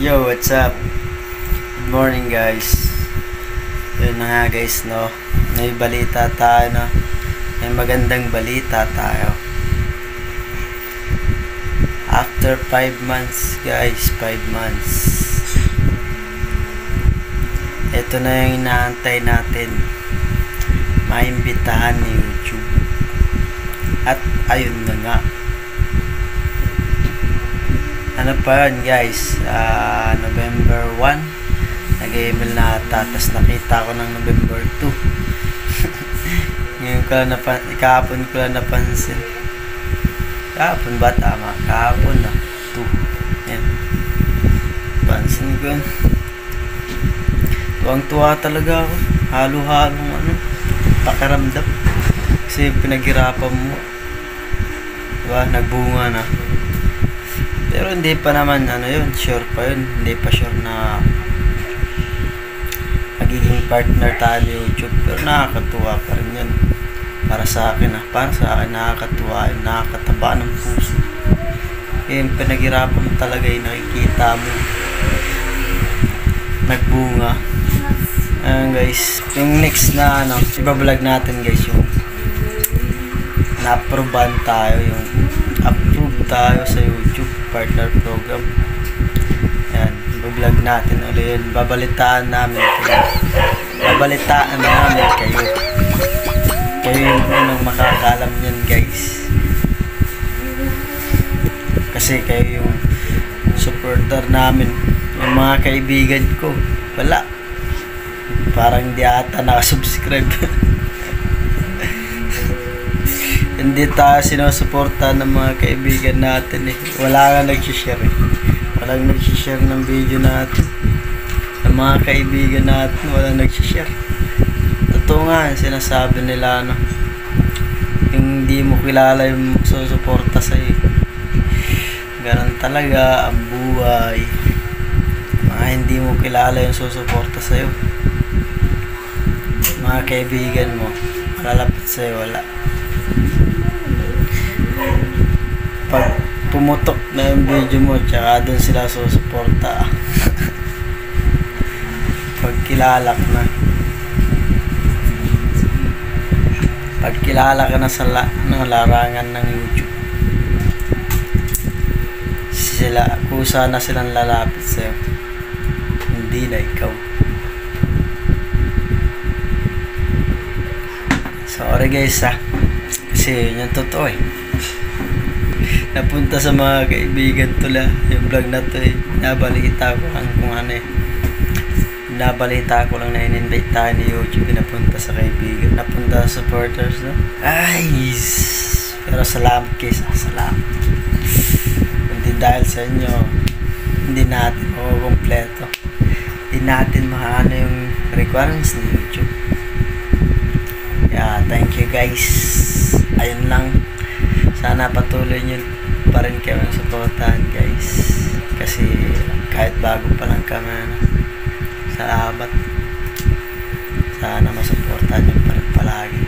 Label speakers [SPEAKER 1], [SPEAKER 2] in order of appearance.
[SPEAKER 1] Yo, what's up? Good morning guys. Yun na nga guys, no. May balita tayo, no. May magandang balita tayo. After 5 months guys, 5 months. Ito na yung inaantay natin. Maimbitahan ni YouTube. At ayun na nga. Ano pa yun guys, November 1 nag-email na ata, tapos nakita ko ng November 2. Ngayon ko lang kahapon ko lang napansin. Kahapon ba tama? Kahapon na 2. Yan, pansin ko yun. Tuwang-tuwa talaga ako. Halo-halong pakiramdam, kasi pinaghirapan mo, diba? Nagbunga na. Pero hindi pa naman yun, sure pa yun. Hindi pa sure na magiging partner tayo ni YouTube. Pero nakakatuwa pa rin yun. Para sa akin nakakatuwa yun. Nakakataba ng puso. Yung pinaghirapan mo talaga yung nakikita mo nagbunga. Ayan guys, yung next na ibablog natin guys, yung na-approvean tayo, yung approve tayo sa YouTube partner program. Yan, i-vlog natin ulit yun. Babalitaan namin kayo. Kayo yung unang makakalam yan guys. Kasi kayo yung supporter namin. Yung mga kaibigan ko, wala. Parang hindi ata nakasubscribe. Hindi tayo sinusuporta ng mga kaibigan natin eh. Wala nga nagsishare eh. Walang nagsishare ng video natin. Ng mga kaibigan natin, walang nagsishare. Totoo nga, sinasabi nila yung hindi mo kilala yung susuporta sa'yo. Ganun talaga ang buhay. Mga hindi mo kilala yung susuporta sa'yo. Mga kaibigan mo, malalapit sa'yo, wala. Pag pumutok na yung video mo, tsaka doon sila susuporta. Pag kilala ka na sa larangan ng YouTube, kusa na silang lalapit sa'yo, hindi na ikaw. Sorry guys kasi yun yung totoo eh. Napunta sa mga kaibigan tula yung vlog na to eh. Nabalita ko lang nabalita ko lang na in-invite tayo ni YouTube, napunta sa kaibigan, napunta sa supporters pero salamat guys, salamat. Hindi dahil sa inyo hindi natin makukumpleto, hindi natin maano yung requirements ni YouTube. Thank you guys. Ayun lang, sana patuloy nyo pa rin kami supportahan guys, kasi kahit bago pa lang kami, salamat. Sana masuportahan nyo pa rin palagi.